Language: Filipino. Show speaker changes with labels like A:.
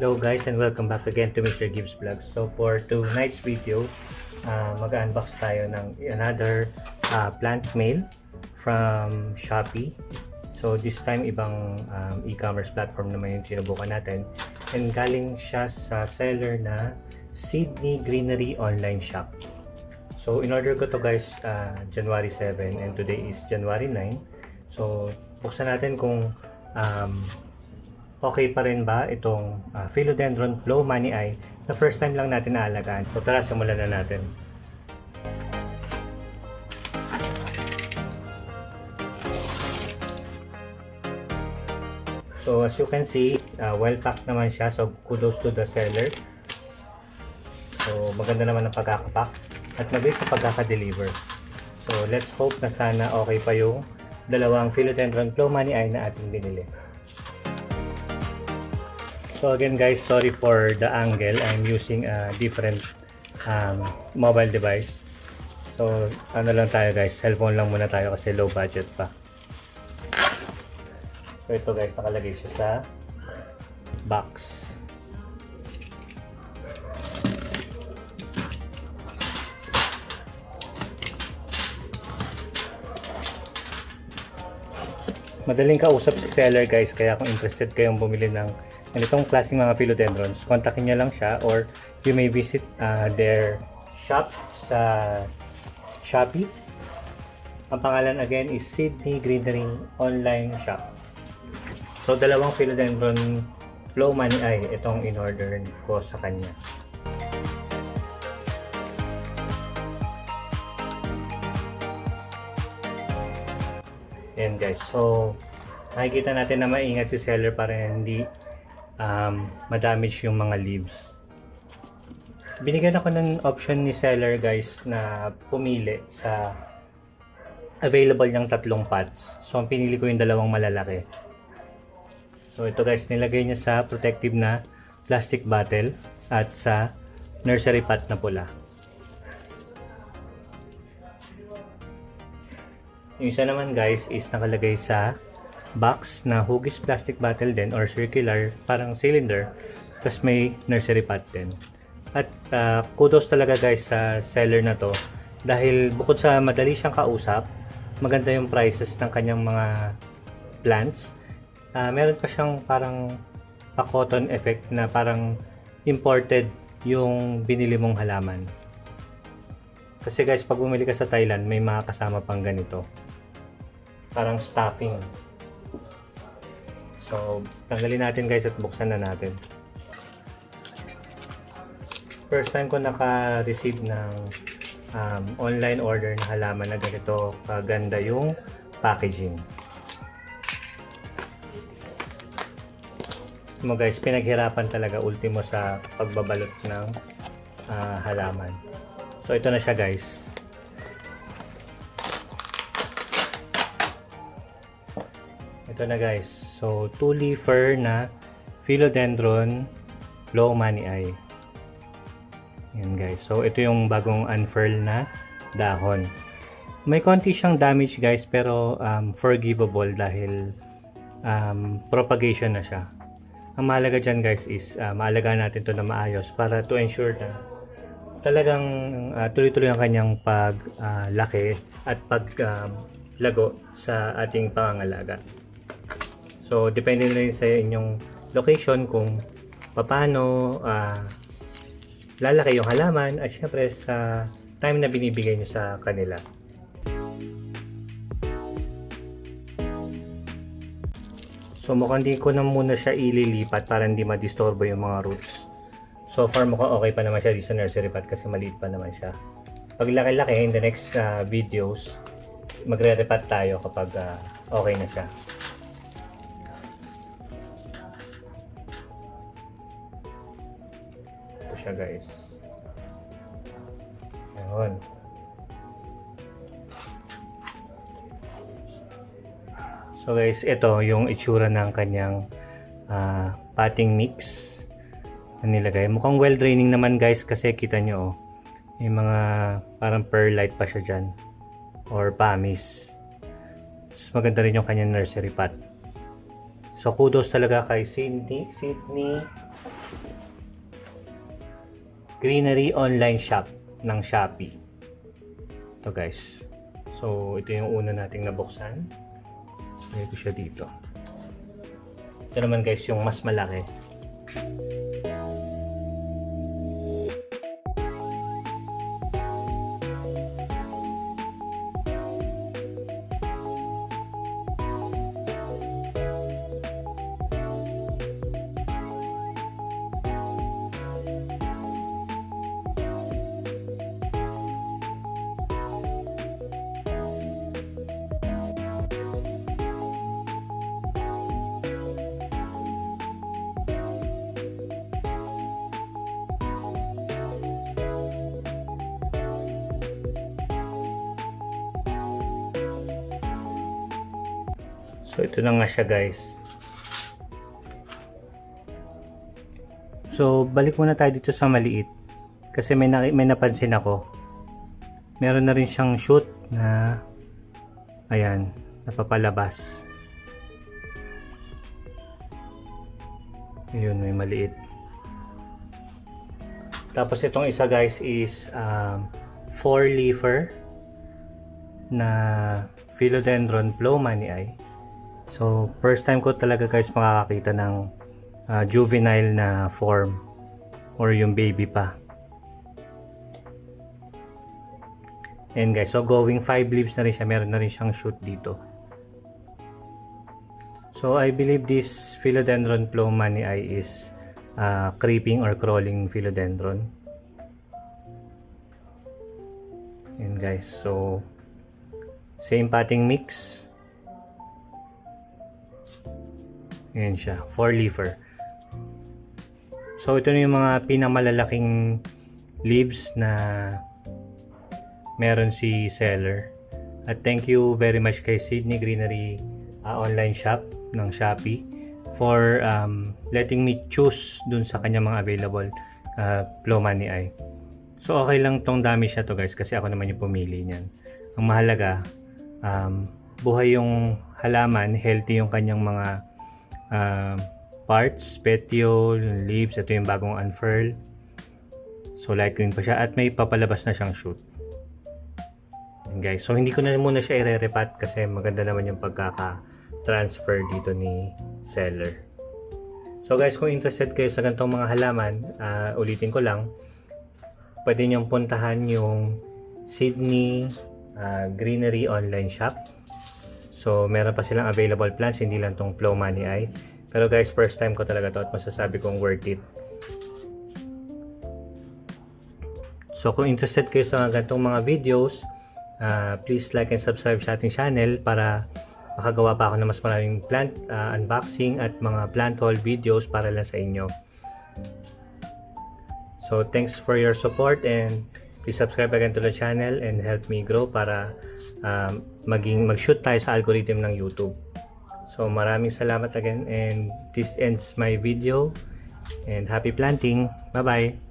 A: Hello guys and welcome back again to Mr. Gibbs Vlogs. So for tonight's video, mag-unbox tayo ng another plant mail from Shopee. So this time ibang e-commerce platform naman yung sinubukan natin. And galing siya sa seller na Sydney Greenery Online Shop. So in order ko to guys January 7 and today is January 9. So buksan natin kung okay pa rin ba itong Philodendron Flow Money Eye na first time lang natin naalagaan. So tara, simulan na natin. So as you can see, well packed naman siya. So kudos to the seller. So maganda naman ang pagkakapack at mabilis na pagkaka-deliver. So let's hope na sana okay pa yung dalawang Philodendron Flow Money Eye na ating binili. So again guys, sorry for the angle. I'm using a different mobile device. So ano lang tayo guys, cellphone lang muna tayo kasi low budget pa. So ito guys, nakalagay siya sa box. Madaling kausap si seller guys, kaya kung interested kayong bumili ng ganitong klaseng mga philodendrons, kontakin nyo lang siya or you may visit their shop sa Shopee. Ang pangalan again is Sydney Greenery Online Shop. So dalawang Philodendron Flow Money Eye itong in-order ko sa kanya. Ayan guys, so nakikita natin na maingat si seller para hindi madamage yung mga leaves. Binigyan ako ng option ni seller guys na pumili sa available niyang tatlong pots. So ang pinili ko yung dalawang malalaki. So ito guys, nilagay niya sa protective na plastic bottle at sa nursery pot na pula. Yung isa naman guys is nakalagay sa box na hugis plastic bottle din or circular, parang cylinder, tapos may nursery pot din. At kudos talaga guys sa seller na to dahil bukod sa madali siyang kausap, maganda yung prices ng kanyang mga plants. Meron pa siyang parang pa-cotton effect na parang imported yung binili mong halaman. Kasi guys, pag bumili ka sa Thailand, may mga kasama pang ganito. Parang stuffing. So, tanggalin natin guys at buksan na natin. First time ko naka-receive ng online order na halaman na ganito kaganda yung packaging. Mo guys, pinaghirapan talaga ultimo sa pagbabalot ng halaman. So, ito na siya guys. Ito na guys. So, 2-leafer na Philodendron Flow Money Eye. Yan guys. So, ito yung bagong unfurl na dahon. May konti siyang damage guys, pero forgivable dahil propagation na siya. Ang mahalaga dyan guys is maalagaan natin to na maayos para to ensure na talagang tuloy-tuloy ang kanyang paglaki at paglago sa ating pangangalaga. So, depende na rin sa inyong location kung paano lalaki yung halaman at syempre sa time na binibigay nyo sa kanila. So, mukhang di ko na muna siya ililipat para hindi madisturbo yung mga roots. So far, mukhang okay pa naman siya dito sa nursery pot kasi maliit pa naman siya. Pag laki-laki, in the next videos, magre-repot tayo kapag okay na siya. Siya guys. Ayun. So guys, ito yung itsura ng kanyang potting mix na nilagay. Mukhang well draining naman guys kasi kita nyo oh, may mga parang perlite pa siya dyan or pamis. Mas maganda rin yung kanyang nursery pot. So kudos talaga kay Sydney Greenery online shop ng Shopee. Ito guys. So, ito yung una nating nabuksan. Lagay ko siya dito. Ito naman guys yung mas malaki. So, ito na nga siya guys. So, balik muna tayo dito sa maliit. Kasi may napansin ako. Meron na rin siyang shoot na ayan, napapalabas. Ayun, may maliit. Tapos itong isa guys is 4-leafer na Philodendron Ploma ni Ai. So, first time ko talaga guys makakakita ng juvenile na form or yung baby pa. And guys, so going 5 leaves na rin siya. Meron na rin siyang shoot dito. So, I believe this Philodendron Ploma ni Ai is creeping or crawling philodendron. And guys, so same potting mix. Ayan siya, 4-leafer. So, ito na yung mga pinakamalalaking leaves na meron si seller. At thank you very much kay Sydney Greenery online shop ng Shopee for letting me choose dun sa kanya mga available Ploma ni Ai. So, okay lang tong dami siya to guys kasi ako naman yung pumili niyan. Ang mahalaga, buhay yung halaman, healthy yung kanyang mga parts, petiole, leaves. Ito yung bagong unfurl. So, light green pa siya. At may papalabas na siyang shoot. And guys, so hindi ko na muna siya i-repat kasi maganda naman yung pagkaka-transfer dito ni seller. So guys, kung interested kayo sa ganitong mga halaman, ulitin ko lang, pwede niyong puntahan yung Sydney Greenery online shop. So, meron pa silang available plants, hindi lang tong Ploma ni Ai. Pero guys, first time ko talaga to at masasabi kong worth it. So, kung interested kayo sa ganitong mga videos, please like and subscribe sa ating channel para makagawa pa ako ng mas maraming plant unboxing at mga plant haul videos para lang sa inyo. So, thanks for your support and please subscribe again to the channel and help me grow para mag-shoot tayo sa algorithm ng YouTube. So maraming salamat again and this ends my video and happy planting. Bye bye.